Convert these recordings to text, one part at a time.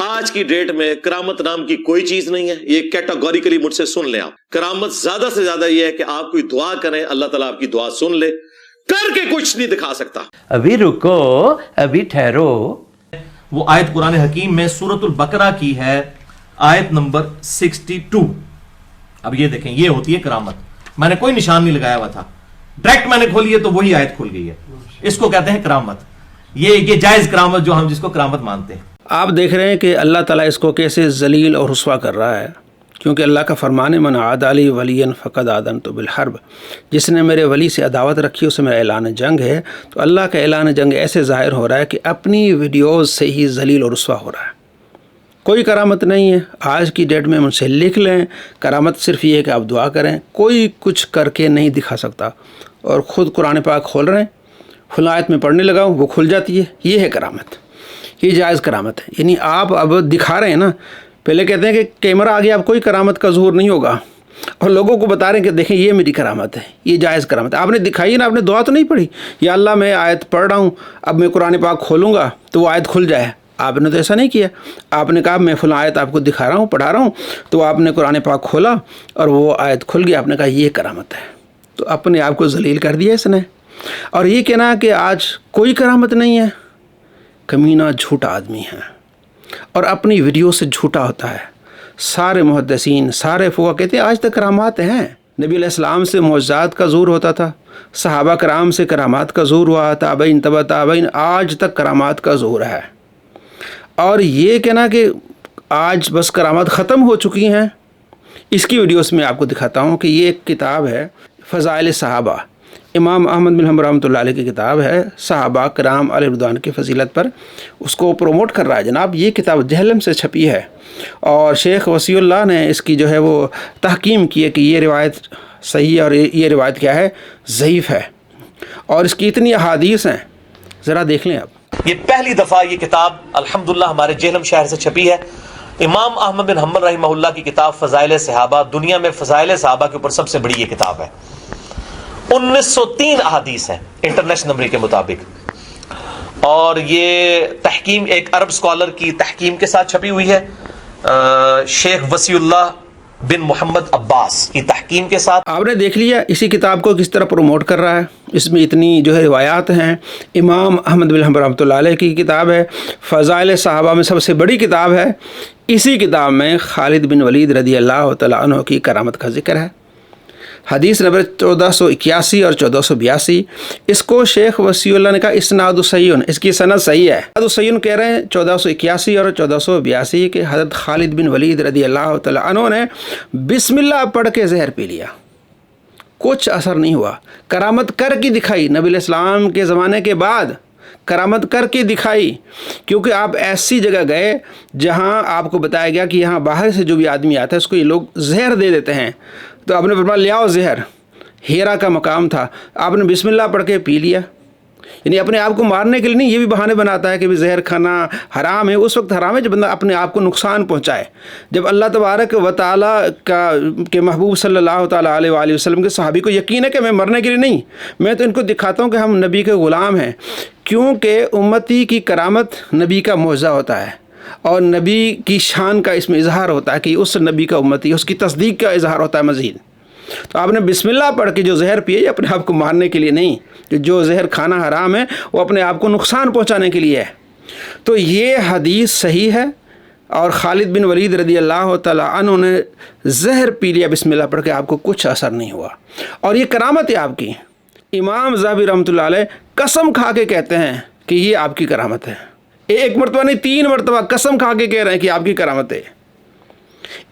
آج کی ڈیٹ میں کرامت نام کی کوئی چیز نہیں ہے، یہ کیٹاگوریکلی مجھ سے سن لیں آپ۔ کرامت زیادہ سے زیادہ یہ ہے کہ آپ کوئی دعا کریں، اللہ تعالیٰ آپ کی دعا سن لے، کر کے کچھ نہیں دکھا سکتا۔ ابھی رکو، ابھی ٹھہرو۔ وہ آیت قرآن حکیم میں سورۃ البقرہ کی ہے، آیت نمبر 62۔ اب یہ دیکھیں، یہ ہوتی ہے کرامت۔ میں نے کوئی نشان نہیں لگایا ہوا تھا، ڈائریکٹ میں نے کھولی ہے تو وہی آیت کھل گئی ہے۔ اس کو کہتے ہیں کرامت، یہ جائز کرامت جو ہم جس کو کرامت مانتے ہیں۔ آپ دیکھ رہے ہیں کہ اللہ تعالیٰ اس کو کیسے ذلیل اور رسوا کر رہا ہے، کیونکہ اللہ کا فرمان ہے من عادی لی ولیا فقد آذنتہ بالحرب، جس نے میرے ولی سے عداوت رکھی اسے میرا اعلان جنگ ہے۔ تو اللہ کا اعلان جنگ ایسے ظاہر ہو رہا ہے کہ اپنی ویڈیوز سے ہی ذلیل اور رسوا ہو رہا ہے۔ کوئی کرامت نہیں ہے۔ آج کی ڈیٹ میں مجھ سے لکھ لیں، کرامت صرف یہ ہے کہ آپ دعا کریں، کوئی کچھ کر کے نہیں دکھا سکتا۔ اور خود قرآن پاک کھول رہے ہیں، فلاں آیت میں پڑھنے لگا ہوں وہ کھل جاتی ہے، یہ ہے کرامت، یہ جائز کرامت ہے۔ یعنی آپ اب دکھا رہے ہیں نا، پہلے کہتے ہیں کہ کیمرہ آگے آپ کوئی کرامت کا ظہور نہیں ہوگا، اور لوگوں کو بتا رہے ہیں کہ دیکھیں یہ میری کرامت ہے، یہ جائز کرامت ہے۔ آپ نے دکھائی نا، آپ نے دعا تو نہیں پڑھی، یا اللہ میں آیت پڑھ رہا ہوں، اب میں قرآن پاک کھولوں گا تو وہ آیت کھل جائے۔ آپ نے تو ایسا نہیں کیا، آپ نے کہا میں فلاں آیت آپ کو دکھا رہا ہوں، پڑھا رہا ہوں، تو آپ نے قرآن پاک کھولا اور وہ آیت کھل گئی، آپ نے کہا یہ کرامت ہے، تو اپنے آپ کو ذلیل کر دیا اس نے۔ اور یہ کہنا کہ آج کوئی کرامت نہیں ہے، کمینہ جھوٹا آدمی ہے اور اپنی ویڈیو سے جھوٹا ہوتا ہے۔ سارے محدثین، سارے فقہا کہتے ہیں آج تک کرامات ہیں۔ نبی علیہ السلام سے معجزات کا ظہور ہوتا تھا، صحابہ کرام سے کرامات کا ظہور ہوا، تابعین تبع تابعین، آج تک کرامات کا ظہور ہے۔ اور یہ کہنا کہ آج بس کرامات ختم ہو چکی ہیں، اس کی ویڈیوز میں آپ کو دکھاتا ہوں کہ یہ ایک کتاب ہے فضائل صحابہ، امام احمد بن حنبل رحمۃ اللہ علیہ کی کتاب ہے، صحابہ کرام علیہ رضوان کی فضیلت پر اس کو پروموٹ کر رہا ہے جناب۔ یہ کتاب جہلم سے چھپی ہے اور شیخ وسیع اللہ نے اس کی جو ہے وہ تحکیم کی ہے کہ یہ روایت صحیح ہے اور یہ روایت کیا ہے، ضعیف ہے، اور اس کی اتنی احادیث ہیں، ذرا دیکھ لیں آپ۔ یہ پہلی دفعہ یہ کتاب الحمدللہ ہمارے جہلم شہر سے چھپی ہے۔ امام احمد بن حنبل رحمہ اللہ کی کتاب فضائل صحابہ، دنیا میں فضائل صحابہ کے اوپر سب سے بڑی یہ کتاب ہے۔ 1903 احادیث ہیں انٹرنیشنل نمبر کے مطابق، اور یہ تحکیم ایک عرب اسکالر کی تحکیم کے ساتھ چھپی ہوئی ہے، شیخ وسیع اللہ بن محمد عباس کی تحکیم کے ساتھ۔ آپ نے دیکھ لیا اسی کتاب کو کس طرح پروموٹ کر رہا ہے، اس میں اتنی جو ہے روایات ہیں۔ امام احمد بن حنبل رحمۃ اللہ علیہ کی کتاب ہے، فضائل صحابہ میں سب سے بڑی کتاب ہے۔ اسی کتاب میں خالد بن ولید رضی اللہ تعالیٰ عنہ کی کرامت کا ذکر ہے۔ حدیث نمبر 1481 اور 1482، اس کو شیخ وسیع اللہ نے کہا اسناد صحیح، اس کی سند صحیح ہے۔ اسناد صحیح کہہ رہے ہیں 1481 اور 1482 کہ حضرت خالد بن ولید رضی اللہ تعالیٰ عنہ نے بسم اللہ پڑھ کے زہر پی لیا، کچھ اثر نہیں ہوا۔ کرامت کر کے دکھائی، نبی علیہ السلام کے زمانے کے بعد کرامت کر کے دکھائی، کیونکہ آپ ایسی جگہ گئے جہاں آپ کو بتایا گیا کہ یہاں باہر سے جو بھی آدمی آتا ہے اس کو یہ لوگ زہر دے دیتے ہیں، تو آپ نے فرمایا لے آؤ زہر۔ ہیرا کا مقام تھا، آپ نے بسم اللہ پڑھ کے پی لیا۔ یعنی اپنے آپ کو مارنے کے لیے نہیں، یہ بھی بہانے بناتا ہے کہ بھی زہر کھانا حرام ہے۔ اس وقت حرام ہے جب بندہ اپنے آپ کو نقصان پہنچائے۔ جب اللہ تبارک و تعالیٰ کے محبوب صلی اللہ تعالیٰ علیہ وآلہ وسلم کے صحابی کو یقین ہے کہ میں مرنے کے لیے نہیں، میں تو ان کو دکھاتا ہوں کہ ہم نبی کے غلام ہیں، کیونکہ امتی کی کرامت نبی کا معجزہ ہوتا ہے، اور نبی کی شان کا اس میں اظہار ہوتا ہے کہ اس نبی کا امتی، اس کی تصدیق کا اظہار ہوتا ہے مزید۔ تو آپ نے بسم اللہ پڑھ کے جو زہر پیے، اپنے آپ کو مارنے کے لیے نہیں، کہ جو زہر کھانا حرام ہے وہ اپنے آپ کو نقصان پہنچانے کے لیے ہے۔ تو یہ حدیث صحیح ہے، اور خالد بن ولید رضی اللہ تعالیٰ عنہ نے زہر پی لیا بسم اللہ پڑھ کے، آپ کو کچھ اثر نہیں ہوا، اور یہ کرامت ہے آپ کی۔ امام ذہبی رحمۃ اللہ علیہ قسم کھا کے کہتے ہیں کہ یہ آپ کی کرامت ہے، ایک مرتبہ نہیں 3 مرتبہ قسم کھا کے کہہ رہے ہیں کہ آپ کی کرامت ہے۔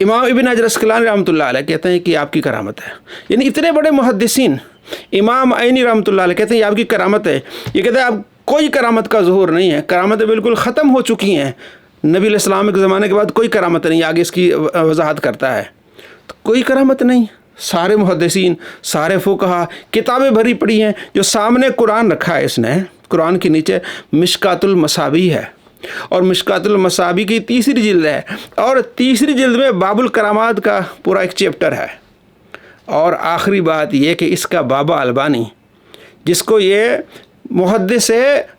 امام ابن حجر اسقلانی رحمۃ اللہ علیہ کہتے ہیں کہ آپ کی کرامت ہے۔ یعنی اتنے بڑے محدثین، امام عینی رحمۃ اللہ علیہ کہتے ہیں یہ آپ کی کرامت ہے۔ یہ کہتے ہیں اب کوئی کرامت کا ظہور نہیں ہے، کرامتیں بالکل ختم ہو چکی ہیں، نبی علیہ السلام کے زمانے کے بعد کوئی کرامت نہیں۔ آگے اس کی وضاحت کرتا ہے، تو کوئی کرامت نہیں۔ سارے محدثین، سارے فقہا، کتابیں بھری پڑی ہیں، جو سامنے قرآن رکھا ہے اس نے، قرآن کے نیچے مشکات المصابیح ہے، اور مشکات المصابیح کی 3ری جلد ہے، اور 3ری جلد میں باب الکرامات کا پورا ایک چیپٹر ہے۔ اور آخری بات یہ کہ اس کا بابا البانی، جس کو یہ محدث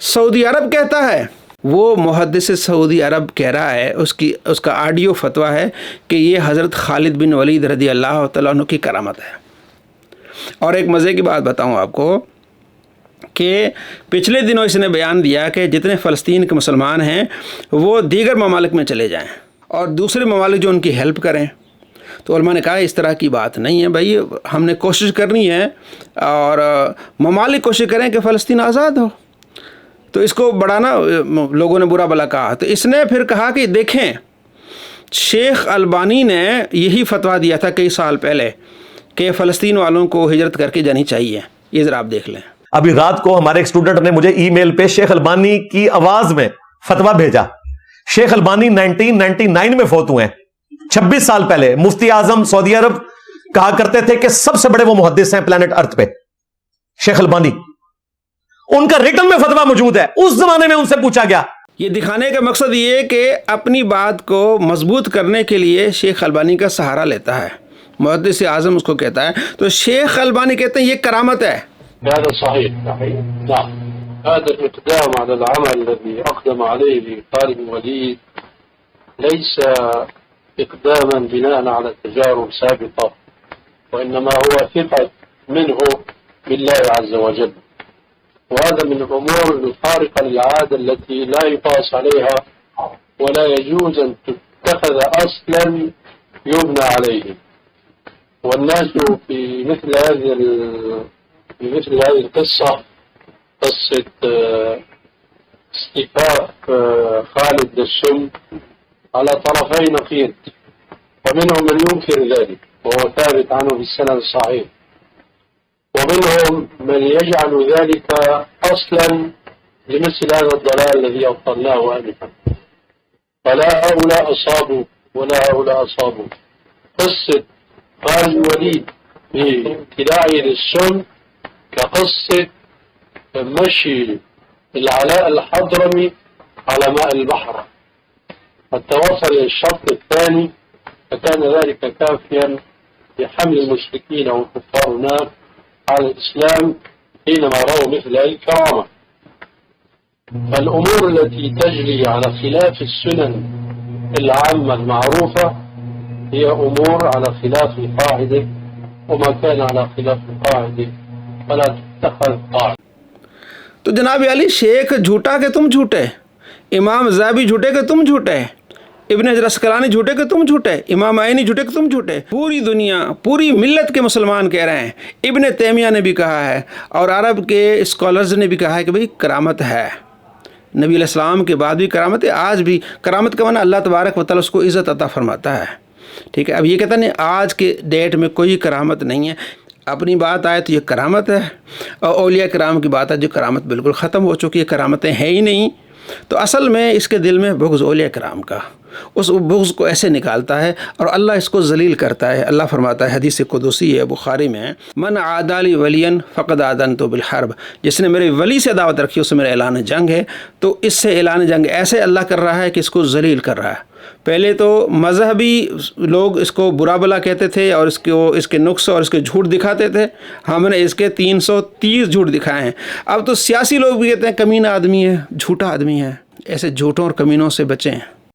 سعودی عرب کہتا ہے، وہ محدث سعودی عرب کہہ رہا ہے، اس کا آڈیو فتویٰ ہے کہ یہ حضرت خالد بن ولید رضی اللہ تعالیٰ عنہ کی کرامت ہے۔ اور ایک مزے کی بات بتاؤں آپ کو کہ پچھلے دنوں اس نے بیان دیا کہ جتنے فلسطین کے مسلمان ہیں وہ دیگر ممالک میں چلے جائیں اور دوسرے ممالک جو ان کی ہیلپ کریں۔ تو علماء نے کہا اس طرح کی بات نہیں ہے بھائی، ہم نے کوشش کرنی ہے اور ممالک کوشش کریں کہ فلسطین آزاد ہو۔ تو اس کو بڑھانا لوگوں نے برا بلا کہا، تو اس نے پھر کہا کہ دیکھیں شیخ البانی نے یہی فتویٰ دیا تھا کئی سال پہلے کہ فلسطین والوں کو ہجرت کر کے جانی چاہیے، یہ ذرا آپ دیکھ لیں۔ ابھی رات کو ہمارے ایک اسٹوڈنٹ نے مجھے ای میل پہ شیخ البانی کی آواز میں فتویٰ بھیجا۔ شیخ البانی 1999 میں فوت ہوئے ہیں، 26 سال پہلے۔ مفتی اعظم سعودی عرب کہا کرتے تھے کہ سب سے بڑے وہ محدث ہیں پلانٹ ارتھ پہ، شیخ البانی۔ ان کا ریٹن میں فتویٰ موجود ہے، اس زمانے میں ان سے پوچھا گیا۔ یہ دکھانے کا مقصد یہ ہے کہ اپنی بات کو مضبوط کرنے کے لیے شیخ البانی کا سہارا لیتا ہے، محدث اعظم اس کو کہتا ہے، تو شیخ البانی کہتے ہیں یہ کرامت ہے۔ هذا صحيح نعم. هذا الإقدام على العمل الذي أقدم عليه خالد بن وليد ليس إقداما بناء على تجارب سابقة، وإنما هو ثقة منه بالله عز وجل، وهذا من الأمور الخارقة للعادة التي لا يقاس عليها ولا يجوز أن تتخذ أصلا يبنى عليه. والناس في مثل هذه القصة، قصة استيفاء خالد السم، على طرفي نقيض، ومنهم من ينكر ذلك وهو ثابت عنه في السند الصحيح، ومنهم من يجعل ذلك أصلا لمثل هذا الضلال الذي أبطلناه آنفا. فلا هؤلاء أصابوا ولا هؤلاء أصابوا. قصة خالد الوليد بابتلاعه للسم كقصة مشي العلاء الحضرمي على ماء البحر حتى وصل للشط الثاني، فكان ذلك كافيا لحمل المشركين والكفار هناك على الإسلام حينما رأوا مثل هذه الكرامة. فالأمور التي تجري على خلاف السنن العامة المعروفة هي أمور على خلاف القاعدة، وما كان على خلاف القاعدة فلا تتخذ قاعدة. تو جناب علی شیخ جھوٹا کہ تم جھوٹے، امام زاہبی جھوٹے کہ تم جھوٹے، ابن حجر اسقلانی جھوٹے کہ تم جھوٹے، امام عینی جھوٹے کہ تم جھوٹے، پوری دنیا پوری ملت کے مسلمان کہہ رہے ہیں۔ ابن تیمیہ نے بھی کہا ہے اور عرب کے اسکالرز نے بھی کہا ہے کہ بھئی کرامت ہے، نبی علیہ السلام کے بعد بھی کرامت ہے، آج بھی کرامت کا معنی اللہ تبارک و تعالیٰ اس کو عزت عطا فرماتا ہے۔ ٹھیک ہے، اب یہ کہتا نہیں آج کے ڈیٹ میں کوئی کرامت نہیں ہے، اپنی بات آئے تو یہ کرامت ہے، اور اولیاء کرام کی بات ہے جو کرامت بالکل ختم ہو چکی ہے، کرامتیں ہیں ہی نہیں۔ تو اصل میں اس کے دل میں بغض اولیاء کرام کا، اس بغض کو ایسے نکالتا ہے اور اللہ اس کو ذلیل کرتا ہے۔ اللہ فرماتا ہے، حدیث قدسی ہے بخاری میں، من عادی لی ولیا فقد آذنتہ بالحرب، جس نے میرے ولی سے دعوت رکھی اس سے میرا اعلان جنگ ہے۔ تو اس سے اعلان جنگ ایسے اللہ کر رہا ہے کہ اس کو ذلیل کر رہا ہے۔ پہلے تو مذہبی لوگ اس کو برا بلا کہتے تھے اور اس کے نقص اور اس کے جھوٹ دکھاتے تھے، ہم نے اس کے 330 جھوٹ دکھائے ہیں۔ اب تو سیاسی لوگ بھی کہتے ہیں کمینہ آدمی ہے، جھوٹا آدمی ہے۔ ایسے جھوٹوں اور کمینوں سے بچیں۔